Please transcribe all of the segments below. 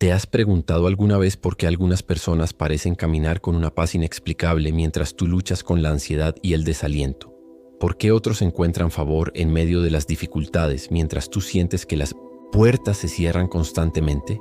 ¿Te has preguntado alguna vez por qué algunas personas parecen caminar con una paz inexplicable mientras tú luchas con la ansiedad y el desaliento? ¿Por qué otros encuentran favor en medio de las dificultades mientras tú sientes que las puertas se cierran constantemente?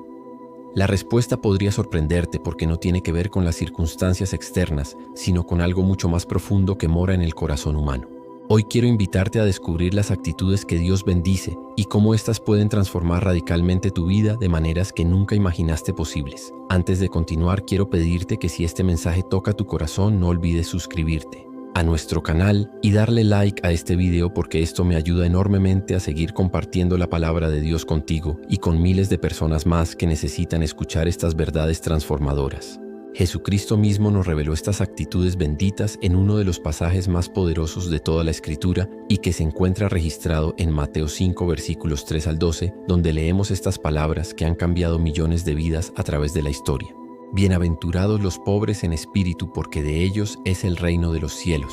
La respuesta podría sorprenderte porque no tiene que ver con las circunstancias externas, sino con algo mucho más profundo que mora en el corazón humano. Hoy quiero invitarte a descubrir las actitudes que Dios bendice y cómo éstas pueden transformar radicalmente tu vida de maneras que nunca imaginaste posibles. Antes de continuar, quiero pedirte que si este mensaje toca tu corazón, no olvides suscribirte a nuestro canal y darle like a este video porque esto me ayuda enormemente a seguir compartiendo la palabra de Dios contigo y con miles de personas más que necesitan escuchar estas verdades transformadoras. Jesucristo mismo nos reveló estas actitudes benditas en uno de los pasajes más poderosos de toda la Escritura y que se encuentra registrado en Mateo 5 versículos 3 al 12, donde leemos estas palabras que han cambiado millones de vidas a través de la historia. Bienaventurados los pobres en espíritu, porque de ellos es el reino de los cielos.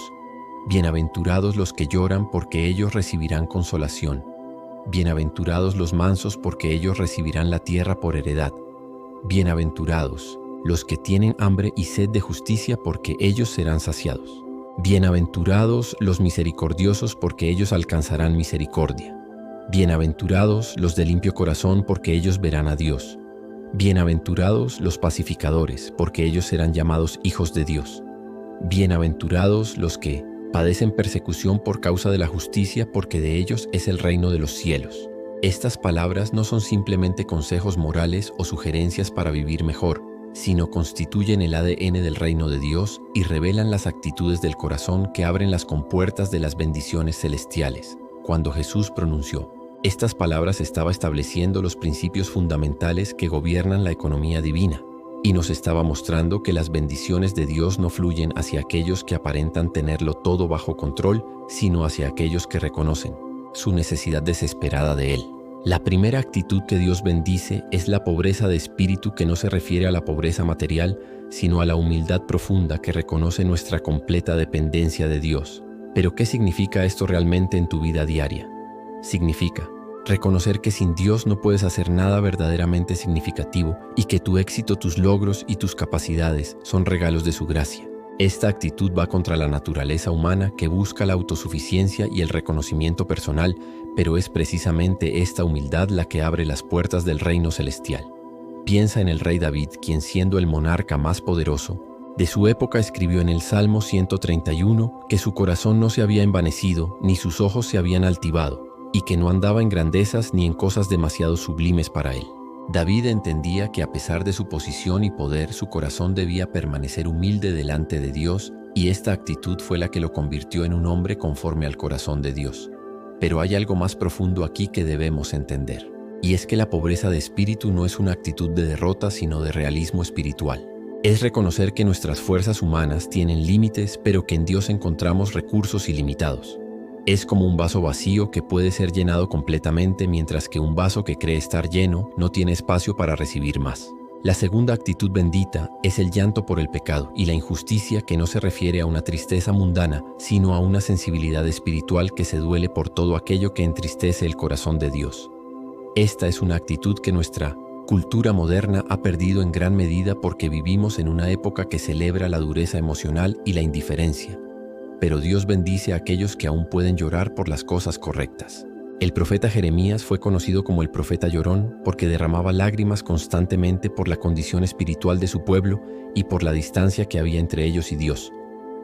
Bienaventurados los que lloran, porque ellos recibirán consolación. Bienaventurados los mansos, porque ellos recibirán la tierra por heredad. Bienaventurados los que tienen hambre y sed de justicia, porque ellos serán saciados. Bienaventurados los misericordiosos, porque ellos alcanzarán misericordia. Bienaventurados los de limpio corazón, porque ellos verán a Dios. Bienaventurados los pacificadores, porque ellos serán llamados hijos de Dios. Bienaventurados los que padecen persecución por causa de la justicia, porque de ellos es el reino de los cielos. Estas palabras no son simplemente consejos morales o sugerencias para vivir mejor, sino constituyen el ADN del reino de Dios y revelan las actitudes del corazón que abren las compuertas de las bendiciones celestiales. Cuando Jesús pronunció estas palabras, estaba estableciendo los principios fundamentales que gobiernan la economía divina y nos estaba mostrando que las bendiciones de Dios no fluyen hacia aquellos que aparentan tenerlo todo bajo control, sino hacia aquellos que reconocen su necesidad desesperada de Él. La primera actitud que Dios bendice es la pobreza de espíritu, que no se refiere a la pobreza material, sino a la humildad profunda que reconoce nuestra completa dependencia de Dios. Pero ¿qué significa esto realmente en tu vida diaria? Significa reconocer que sin Dios no puedes hacer nada verdaderamente significativo y que tu éxito, tus logros y tus capacidades son regalos de su gracia. Esta actitud va contra la naturaleza humana que busca la autosuficiencia y el reconocimiento personal, pero es precisamente esta humildad la que abre las puertas del reino celestial. Piensa en el rey David, quien siendo el monarca más poderoso de su época escribió en el Salmo 131 que su corazón no se había envanecido ni sus ojos se habían altivado, y que no andaba en grandezas ni en cosas demasiado sublimes para él. David entendía que a pesar de su posición y poder, su corazón debía permanecer humilde delante de Dios, y esta actitud fue la que lo convirtió en un hombre conforme al corazón de Dios. Pero hay algo más profundo aquí que debemos entender, y es que la pobreza de espíritu no es una actitud de derrota, sino de realismo espiritual. Es reconocer que nuestras fuerzas humanas tienen límites, pero que en Dios encontramos recursos ilimitados. Es como un vaso vacío que puede ser llenado completamente, mientras que un vaso que cree estar lleno no tiene espacio para recibir más. La segunda actitud bendita es el llanto por el pecado y la injusticia, que no se refiere a una tristeza mundana, sino a una sensibilidad espiritual que se duele por todo aquello que entristece el corazón de Dios. Esta es una actitud que nuestra cultura moderna ha perdido en gran medida porque vivimos en una época que celebra la dureza emocional y la indiferencia. Pero Dios bendice a aquellos que aún pueden llorar por las cosas correctas. El profeta Jeremías fue conocido como el profeta llorón porque derramaba lágrimas constantemente por la condición espiritual de su pueblo y por la distancia que había entre ellos y Dios.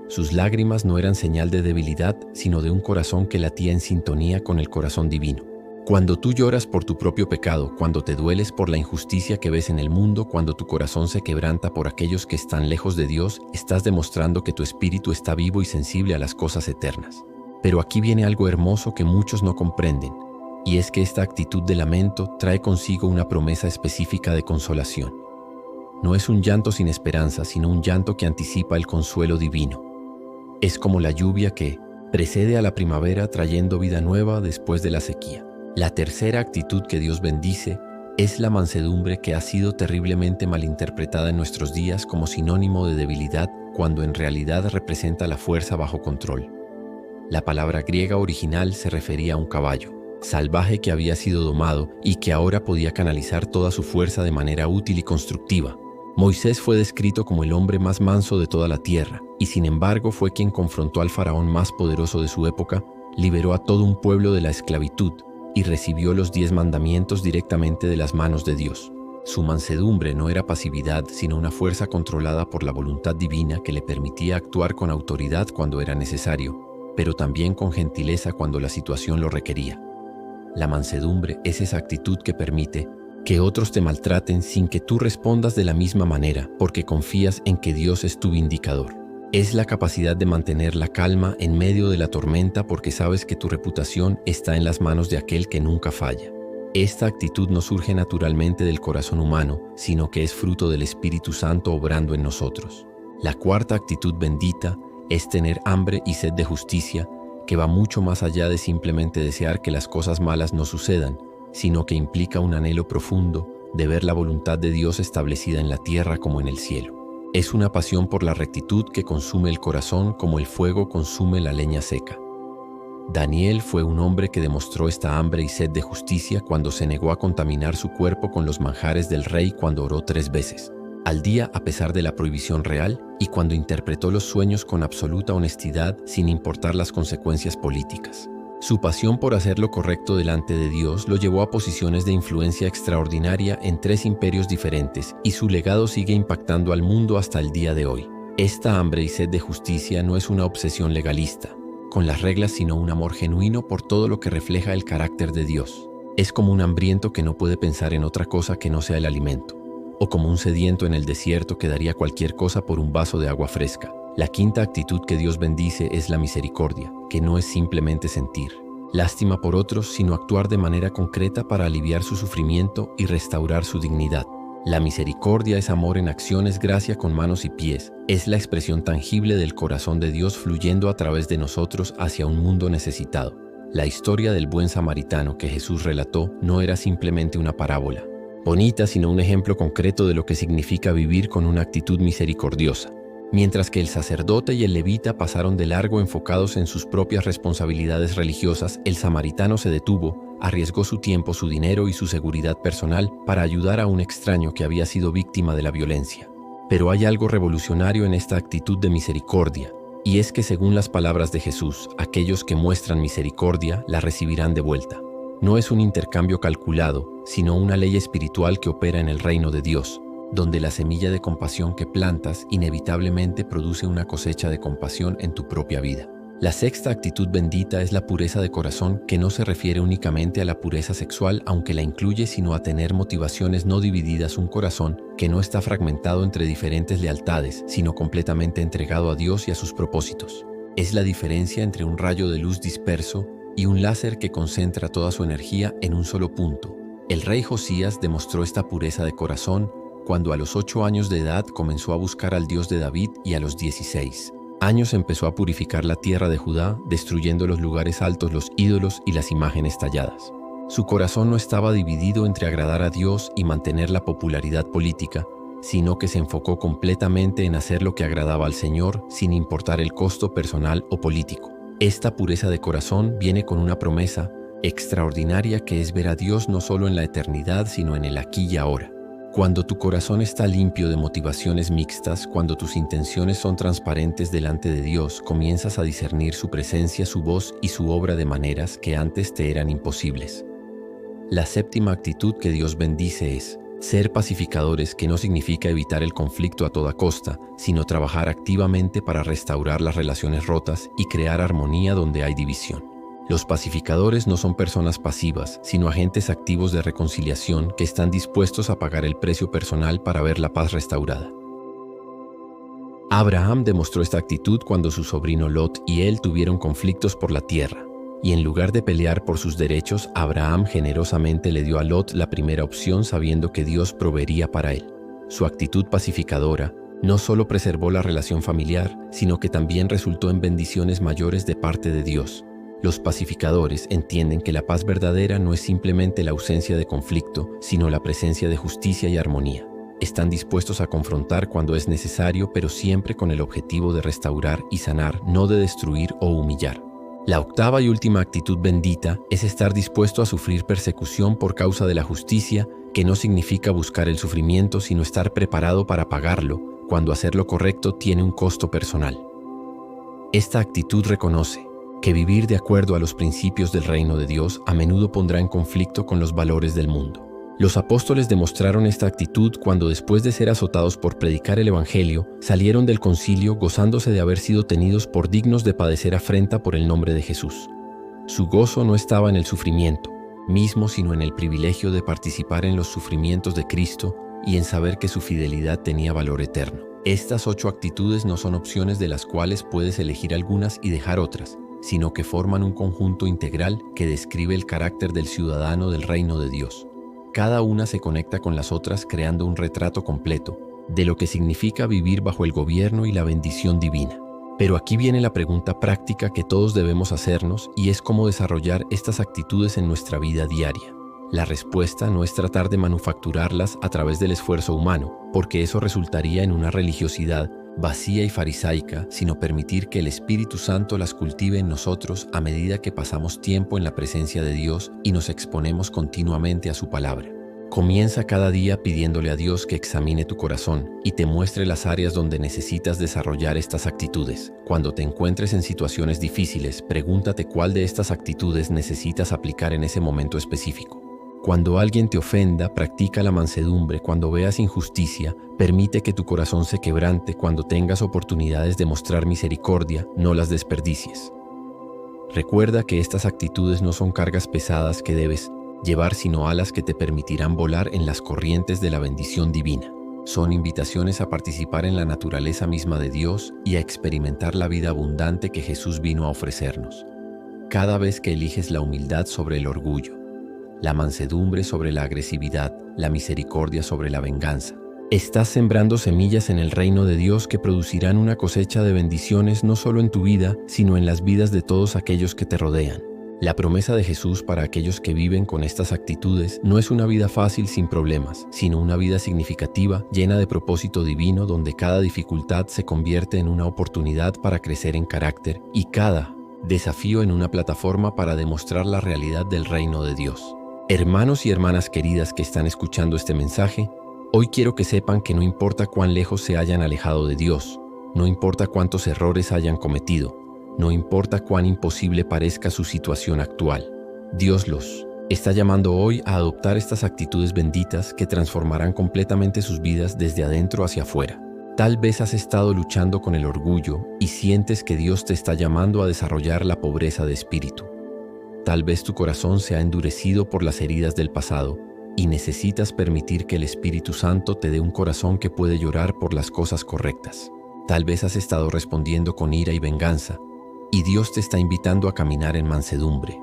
Sus lágrimas no eran señal de debilidad, sino de un corazón que latía en sintonía con el corazón divino. Cuando tú lloras por tu propio pecado, cuando te dueles por la injusticia que ves en el mundo, cuando tu corazón se quebranta por aquellos que están lejos de Dios, estás demostrando que tu espíritu está vivo y sensible a las cosas eternas. Pero aquí viene algo hermoso que muchos no comprenden, y es que esta actitud de lamento trae consigo una promesa específica de consolación. No es un llanto sin esperanza, sino un llanto que anticipa el consuelo divino. Es como la lluvia que precede a la primavera, trayendo vida nueva después de la sequía. La tercera actitud que Dios bendice es la mansedumbre, que ha sido terriblemente malinterpretada en nuestros días como sinónimo de debilidad, cuando en realidad representa la fuerza bajo control. La palabra griega original se refería a un caballo. salvaje que había sido domado y que ahora podía canalizar toda su fuerza de manera útil y constructiva. Moisés fue descrito como el hombre más manso de toda la tierra, y sin embargo fue quien confrontó al faraón más poderoso de su época, liberó a todo un pueblo de la esclavitud y recibió los 10 mandamientos directamente de las manos de Dios. Su mansedumbre no era pasividad, sino una fuerza controlada por la voluntad divina que le permitía actuar con autoridad cuando era necesario, pero también con gentileza cuando la situación lo requería. La mansedumbre es esa actitud que permite que otros te maltraten sin que tú respondas de la misma manera, porque confías en que Dios es tu vindicador. Es la capacidad de mantener la calma en medio de la tormenta porque sabes que tu reputación está en las manos de aquel que nunca falla. Esta actitud no surge naturalmente del corazón humano, sino que es fruto del Espíritu Santo obrando en nosotros. La cuarta actitud bendita es tener hambre y sed de justicia, que va mucho más allá de simplemente desear que las cosas malas no sucedan, sino que implica un anhelo profundo de ver la voluntad de Dios establecida en la tierra como en el cielo. Es una pasión por la rectitud que consume el corazón como el fuego consume la leña seca. Daniel fue un hombre que demostró esta hambre y sed de justicia cuando se negó a contaminar su cuerpo con los manjares del rey cuando oró 3 veces al día a pesar de la prohibición real y cuando interpretó los sueños con absoluta honestidad sin importar las consecuencias políticas. Su pasión por hacer lo correcto delante de Dios lo llevó a posiciones de influencia extraordinaria en 3 imperios diferentes y su legado sigue impactando al mundo hasta el día de hoy. Esta hambre y sed de justicia no es una obsesión legalista con las reglas, sino un amor genuino por todo lo que refleja el carácter de Dios. Es como un hambriento que no puede pensar en otra cosa que no sea el alimento, o como un sediento en el desierto que daría cualquier cosa por un vaso de agua fresca. La quinta actitud que Dios bendice es la misericordia, que no es simplemente sentir lástima por otros, sino actuar de manera concreta para aliviar su sufrimiento y restaurar su dignidad. La misericordia es amor en acción, es gracia con manos y pies. Es la expresión tangible del corazón de Dios fluyendo a través de nosotros hacia un mundo necesitado. La historia del buen samaritano que Jesús relató no era simplemente una parábola bonita, sino un ejemplo concreto de lo que significa vivir con una actitud misericordiosa. Mientras que el sacerdote y el levita pasaron de largo enfocados en sus propias responsabilidades religiosas, el samaritano se detuvo, arriesgó su tiempo, su dinero y su seguridad personal para ayudar a un extraño que había sido víctima de la violencia. Pero hay algo revolucionario en esta actitud de misericordia, y es que según las palabras de Jesús, aquellos que muestran misericordia la recibirán de vuelta. No es un intercambio calculado, sino una ley espiritual que opera en el reino de Dios, donde la semilla de compasión que plantas inevitablemente produce una cosecha de compasión en tu propia vida. La sexta actitud bendita es la pureza de corazón, que no se refiere únicamente a la pureza sexual, aunque la incluye, sino a tener motivaciones no divididas, un corazón que no está fragmentado entre diferentes lealtades, sino completamente entregado a Dios y a sus propósitos. Es la diferencia entre un rayo de luz disperso y un láser que concentra toda su energía en un solo punto. El rey Josías demostró esta pureza de corazón cuando a los 8 años de edad comenzó a buscar al Dios de David y a los 16 años empezó a purificar la tierra de Judá, destruyendo los lugares altos, los ídolos y las imágenes talladas. Su corazón no estaba dividido entre agradar a Dios y mantener la popularidad política, sino que se enfocó completamente en hacer lo que agradaba al Señor sin importar el costo personal o político. Esta pureza de corazón viene con una promesa extraordinaria que es ver a Dios no solo en la eternidad, sino en el aquí y ahora. Cuando tu corazón está limpio de motivaciones mixtas, cuando tus intenciones son transparentes delante de Dios, comienzas a discernir su presencia, su voz y su obra de maneras que antes te eran imposibles. La séptima actitud que Dios bendice es ser pacificadores, que no significa evitar el conflicto a toda costa, sino trabajar activamente para restaurar las relaciones rotas y crear armonía donde hay división. Los pacificadores no son personas pasivas, sino agentes activos de reconciliación que están dispuestos a pagar el precio personal para ver la paz restaurada. Abraham demostró esta actitud cuando su sobrino Lot y él tuvieron conflictos por la tierra, y en lugar de pelear por sus derechos, Abraham generosamente le dio a Lot la primera opción sabiendo que Dios proveería para él. Su actitud pacificadora no solo preservó la relación familiar, sino que también resultó en bendiciones mayores de parte de Dios. Los pacificadores entienden que la paz verdadera no es simplemente la ausencia de conflicto, sino la presencia de justicia y armonía. Están dispuestos a confrontar cuando es necesario, pero siempre con el objetivo de restaurar y sanar, no de destruir o humillar. La octava y última actitud bendita es estar dispuesto a sufrir persecución por causa de la justicia, que no significa buscar el sufrimiento, sino estar preparado para pagarlo, cuando hacer lo correcto tiene un costo personal. Esta actitud reconoce que vivir de acuerdo a los principios del reino de Dios a menudo pondrá en conflicto con los valores del mundo. Los apóstoles demostraron esta actitud cuando, después de ser azotados por predicar el evangelio, salieron del concilio gozándose de haber sido tenidos por dignos de padecer afrenta por el nombre de Jesús. Su gozo no estaba en el sufrimiento mismo, sino en el privilegio de participar en los sufrimientos de Cristo y en saber que su fidelidad tenía valor eterno. Estas 8 actitudes no son opciones de las cuales puedes elegir algunas y dejar otras, sino que forman un conjunto integral que describe el carácter del ciudadano del reino de Dios. Cada una se conecta con las otras, creando un retrato completo de lo que significa vivir bajo el gobierno y la bendición divina. Pero aquí viene la pregunta práctica que todos debemos hacernos, y es cómo desarrollar estas actitudes en nuestra vida diaria. La respuesta no es tratar de manufacturarlas a través del esfuerzo humano, porque eso resultaría en una religiosidad vacía y farisaica, sino permitir que el Espíritu Santo las cultive en nosotros a medida que pasamos tiempo en la presencia de Dios y nos exponemos continuamente a su palabra. Comienza cada día pidiéndole a Dios que examine tu corazón y te muestre las áreas donde necesitas desarrollar estas actitudes. Cuando te encuentres en situaciones difíciles, pregúntate cuál de estas actitudes necesitas aplicar en ese momento específico. Cuando alguien te ofenda, practica la mansedumbre. Cuando veas injusticia, permite que tu corazón se quebrante. Cuando tengas oportunidades de mostrar misericordia, no las desperdicies. Recuerda que estas actitudes no son cargas pesadas que debes llevar, sino alas que te permitirán volar en las corrientes de la bendición divina. Son invitaciones a participar en la naturaleza misma de Dios y a experimentar la vida abundante que Jesús vino a ofrecernos. Cada vez que eliges la humildad sobre el orgullo, la mansedumbre sobre la agresividad, la misericordia sobre la venganza, estás sembrando semillas en el reino de Dios que producirán una cosecha de bendiciones no solo en tu vida, sino en las vidas de todos aquellos que te rodean. La promesa de Jesús para aquellos que viven con estas actitudes no es una vida fácil sin problemas, sino una vida significativa, llena de propósito divino, donde cada dificultad se convierte en una oportunidad para crecer en carácter y cada desafío en una plataforma para demostrar la realidad del reino de Dios. Hermanos y hermanas queridas que están escuchando este mensaje, hoy quiero que sepan que no importa cuán lejos se hayan alejado de Dios, no importa cuántos errores hayan cometido, no importa cuán imposible parezca su situación actual, Dios los está llamando hoy a adoptar estas actitudes benditas que transformarán completamente sus vidas desde adentro hacia afuera. Tal vez has estado luchando con el orgullo y sientes que Dios te está llamando a desarrollar la pobreza de espíritu. Tal vez tu corazón se ha endurecido por las heridas del pasado y necesitas permitir que el Espíritu Santo te dé un corazón que puede llorar por las cosas correctas. Tal vez has estado respondiendo con ira y venganza, y Dios te está invitando a caminar en mansedumbre.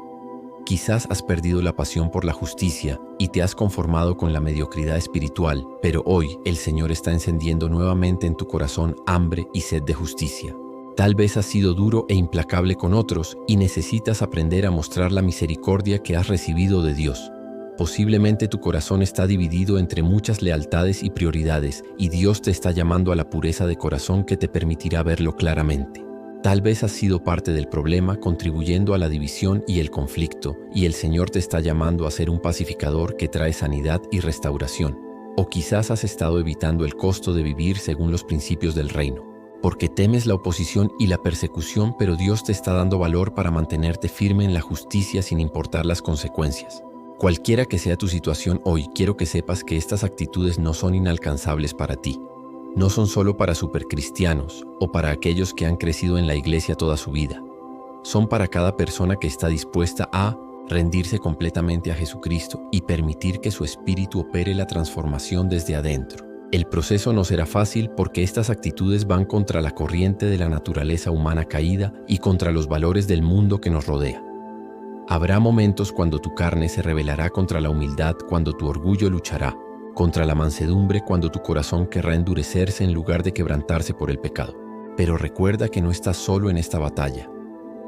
Quizás has perdido la pasión por la justicia y te has conformado con la mediocridad espiritual, pero hoy el Señor está encendiendo nuevamente en tu corazón hambre y sed de justicia. Tal vez has sido duro e implacable con otros y necesitas aprender a mostrar la misericordia que has recibido de Dios. Posiblemente tu corazón está dividido entre muchas lealtades y prioridades, y Dios te está llamando a la pureza de corazón que te permitirá verlo claramente. Tal vez has sido parte del problema, contribuyendo a la división y el conflicto, y el Señor te está llamando a ser un pacificador que trae sanidad y restauración. O quizás has estado evitando el costo de vivir según los principios del reino, porque temes la oposición y la persecución, pero Dios te está dando valor para mantenerte firme en la justicia sin importar las consecuencias. Cualquiera que sea tu situación hoy, quiero que sepas que estas actitudes no son inalcanzables para ti. No son solo para supercristianos o para aquellos que han crecido en la iglesia toda su vida. Son para cada persona que está dispuesta a rendirse completamente a Jesucristo y permitir que su espíritu opere la transformación desde adentro. El proceso no será fácil porque estas actitudes van contra la corriente de la naturaleza humana caída y contra los valores del mundo que nos rodea. Habrá momentos cuando tu carne se rebelará contra la humildad, cuando tu orgullo luchará contra la mansedumbre, cuando tu corazón querrá endurecerse en lugar de quebrantarse por el pecado. Pero recuerda que no estás solo en esta batalla.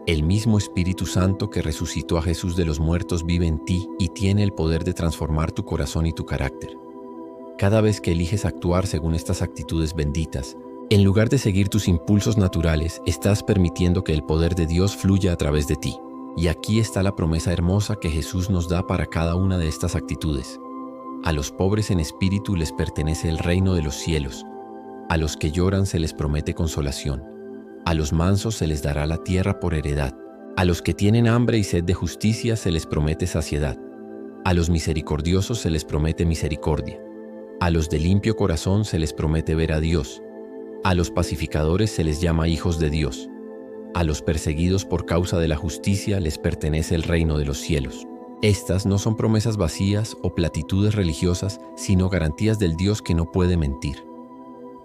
El mismo Espíritu Santo que resucitó a Jesús de los muertos vive en ti y tiene el poder de transformar tu corazón y tu carácter. Cada vez que eliges actuar según estas actitudes benditas, En lugar de seguir tus impulsos naturales, estás permitiendo que el poder de Dios fluya a través de ti. Y aquí está la promesa hermosa que Jesús nos da para cada una de estas actitudes. A los pobres en espíritu les pertenece el reino de los cielos. A los que lloran se les promete consolación. A los mansos se les dará la tierra por heredad. A los que tienen hambre y sed de justicia se les promete saciedad. A los misericordiosos se les promete misericordia. A los de limpio corazón se les promete ver a Dios. A los pacificadores se les llama hijos de Dios. A los perseguidos por causa de la justicia les pertenece el reino de los cielos. Estas no son promesas vacías o platitudes religiosas, sino garantías del Dios que no puede mentir.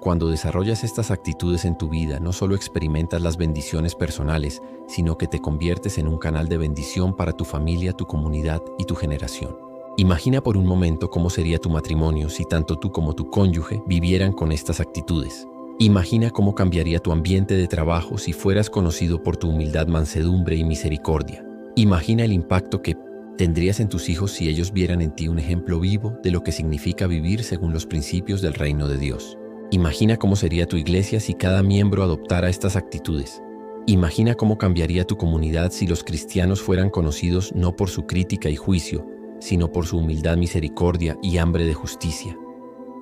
Cuando desarrollas estas actitudes en tu vida, no solo experimentas las bendiciones personales, sino que te conviertes en un canal de bendición para tu familia, tu comunidad y tu generación. Imagina por un momento cómo sería tu matrimonio si tanto tú como tu cónyuge vivieran con estas actitudes. Imagina cómo cambiaría tu ambiente de trabajo si fueras conocido por tu humildad, mansedumbre y misericordia. Imagina el impacto que tendrías en tus hijos si ellos vieran en ti un ejemplo vivo de lo que significa vivir según los principios del reino de Dios. Imagina cómo sería tu iglesia si cada miembro adoptara estas actitudes. Imagina cómo cambiaría tu comunidad si los cristianos fueran conocidos no por su crítica y juicio, sino por su humildad, misericordia y hambre de justicia.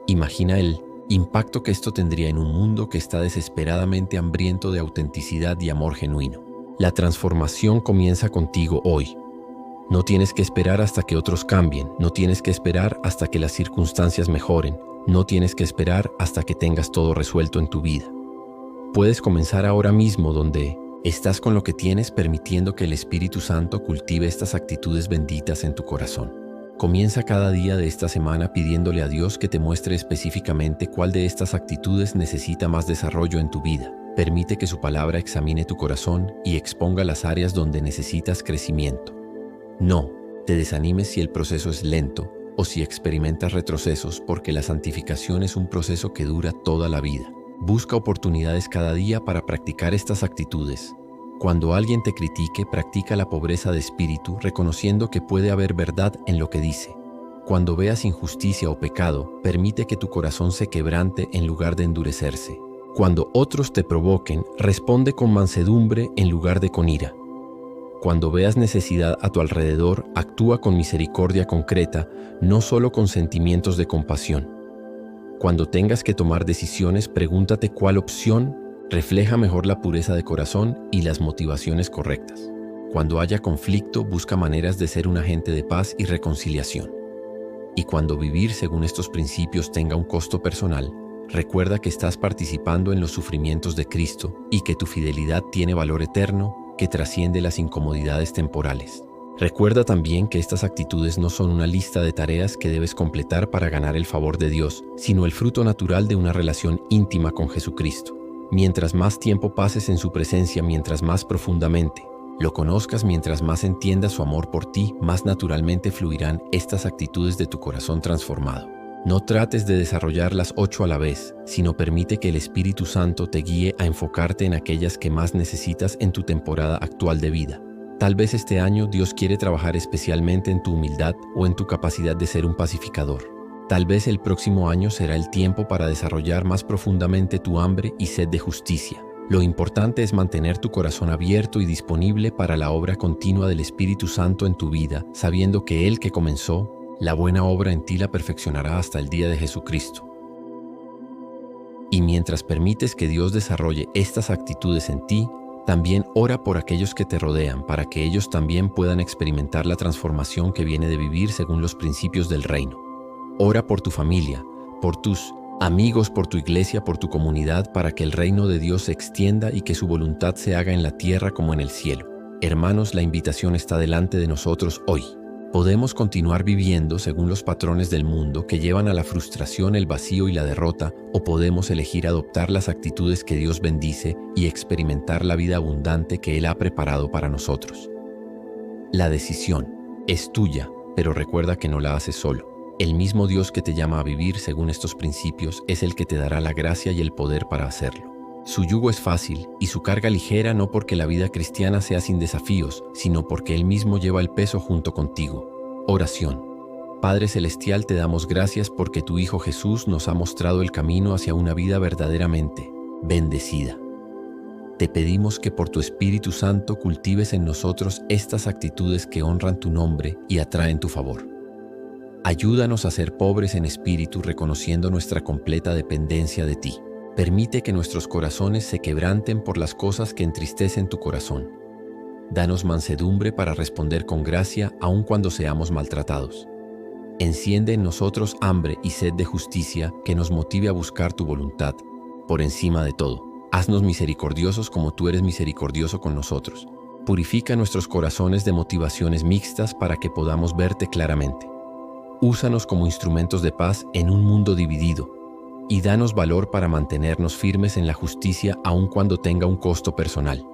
Imagina el impacto que esto tendría en un mundo que está desesperadamente hambriento de autenticidad y amor genuino. La transformación comienza contigo hoy. No tienes que esperar hasta que otros cambien, no tienes que esperar hasta que las circunstancias mejoren, no tienes que esperar hasta que tengas todo resuelto en tu vida. Puedes comenzar ahora mismo donde estás con lo que tienes, permitiendo que el Espíritu Santo cultive estas actitudes benditas en tu corazón. Comienza cada día de esta semana pidiéndole a Dios que te muestre específicamente cuál de estas actitudes necesita más desarrollo en tu vida. Permite que su palabra examine tu corazón y exponga las áreas donde necesitas crecimiento. No te desanimes si el proceso es lento o si experimentas retrocesos, porque la santificación es un proceso que dura toda la vida. Busca oportunidades cada día para practicar estas actitudes. Cuando alguien te critique, practica la pobreza de espíritu, reconociendo que puede haber verdad en lo que dice. Cuando veas injusticia o pecado, permite que tu corazón se quebrante en lugar de endurecerse. Cuando otros te provoquen, responde con mansedumbre en lugar de con ira. Cuando veas necesidad a tu alrededor, actúa con misericordia concreta, no solo con sentimientos de compasión. Cuando tengas que tomar decisiones, pregúntate cuál opción refleja mejor la pureza de corazón y las motivaciones correctas. Cuando haya conflicto, busca maneras de ser un agente de paz y reconciliación. Y cuando vivir según estos principios tenga un costo personal, recuerda que estás participando en los sufrimientos de Cristo y que tu fidelidad tiene valor eterno que trasciende las incomodidades temporales. Recuerda también que estas actitudes no son una lista de tareas que debes completar para ganar el favor de Dios, sino el fruto natural de una relación íntima con Jesucristo. Mientras más tiempo pases en su presencia, mientras más profundamente lo conozcas, mientras más entiendas su amor por ti, más naturalmente fluirán estas actitudes de tu corazón transformado. No trates de desarrollar las 8 a la vez, sino permite que el Espíritu Santo te guíe a enfocarte en aquellas que más necesitas en tu temporada actual de vida. Tal vez este año Dios quiere trabajar especialmente en tu humildad o en tu capacidad de ser un pacificador. Tal vez el próximo año será el tiempo para desarrollar más profundamente tu hambre y sed de justicia. Lo importante es mantener tu corazón abierto y disponible para la obra continua del Espíritu Santo en tu vida, sabiendo que Él que comenzó la buena obra en ti la perfeccionará hasta el día de Jesucristo. Y mientras permites que Dios desarrolle estas actitudes en ti, también ora por aquellos que te rodean, para que ellos también puedan experimentar la transformación que viene de vivir según los principios del reino. Ora por tu familia, por tus amigos, por tu iglesia, por tu comunidad, para que el reino de Dios se extienda y que su voluntad se haga en la tierra como en el cielo. Hermanos, la invitación está delante de nosotros hoy. Podemos continuar viviendo según los patrones del mundo que llevan a la frustración, el vacío y la derrota, o podemos elegir adoptar las actitudes que Dios bendice y experimentar la vida abundante que Él ha preparado para nosotros. La decisión es tuya, pero recuerda que no la haces solo. El mismo Dios que te llama a vivir según estos principios es el que te dará la gracia y el poder para hacerlo. Su yugo es fácil y su carga ligera, no porque la vida cristiana sea sin desafíos, sino porque Él mismo lleva el peso junto contigo. Oración. Padre Celestial, te damos gracias porque tu Hijo Jesús nos ha mostrado el camino hacia una vida verdaderamente bendecida. Te pedimos que por tu Espíritu Santo cultives en nosotros estas actitudes que honran tu nombre y atraen tu favor. Ayúdanos a ser pobres en espíritu, reconociendo nuestra completa dependencia de ti. Permite que nuestros corazones se quebranten por las cosas que entristecen tu corazón. Danos mansedumbre para responder con gracia aun cuando seamos maltratados. Enciende en nosotros hambre y sed de justicia que nos motive a buscar tu voluntad, por encima de todo. Haznos misericordiosos como tú eres misericordioso con nosotros. Purifica nuestros corazones de motivaciones mixtas para que podamos verte claramente. Úsanos como instrumentos de paz en un mundo dividido y danos valor para mantenernos firmes en la justicia aun cuando tenga un costo personal.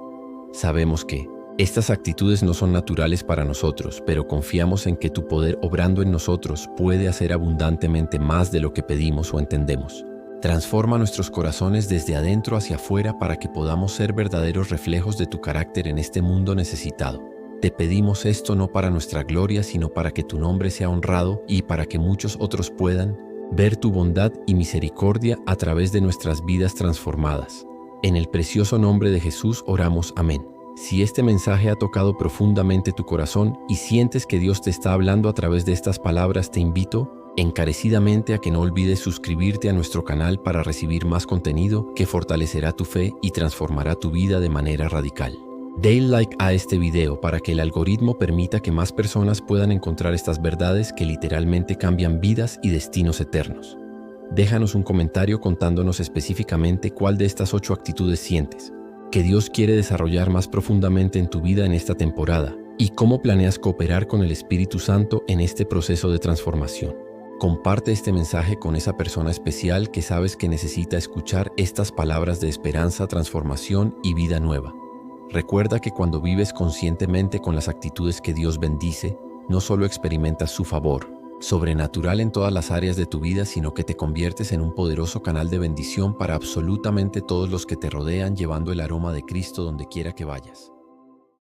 Sabemos que estas actitudes no son naturales para nosotros, pero confiamos en que tu poder obrando en nosotros puede hacer abundantemente más de lo que pedimos o entendemos. Transforma nuestros corazones desde adentro hacia afuera para que podamos ser verdaderos reflejos de tu carácter en este mundo necesitado. Te pedimos esto no para nuestra gloria, sino para que tu nombre sea honrado y para que muchos otros puedan ver tu bondad y misericordia a través de nuestras vidas transformadas. En el precioso nombre de Jesús oramos, amén. Si este mensaje ha tocado profundamente tu corazón y sientes que Dios te está hablando a través de estas palabras, te invito encarecidamente a que no olvides suscribirte a nuestro canal para recibir más contenido que fortalecerá tu fe y transformará tu vida de manera radical. Dale like a este video para que el algoritmo permita que más personas puedan encontrar estas verdades que literalmente cambian vidas y destinos eternos. Déjanos un comentario contándonos específicamente cuál de estas 8 actitudes sientes que Dios quiere desarrollar más profundamente en tu vida en esta temporada y cómo planeas cooperar con el Espíritu Santo en este proceso de transformación. Comparte este mensaje con esa persona especial que sabes que necesita escuchar estas palabras de esperanza, transformación y vida nueva. Recuerda que cuando vives conscientemente con las actitudes que Dios bendice, no solo experimentas su favor sobrenatural en todas las áreas de tu vida, sino que te conviertes en un poderoso canal de bendición para absolutamente todos los que te rodean, llevando el aroma de Cristo donde quiera que vayas.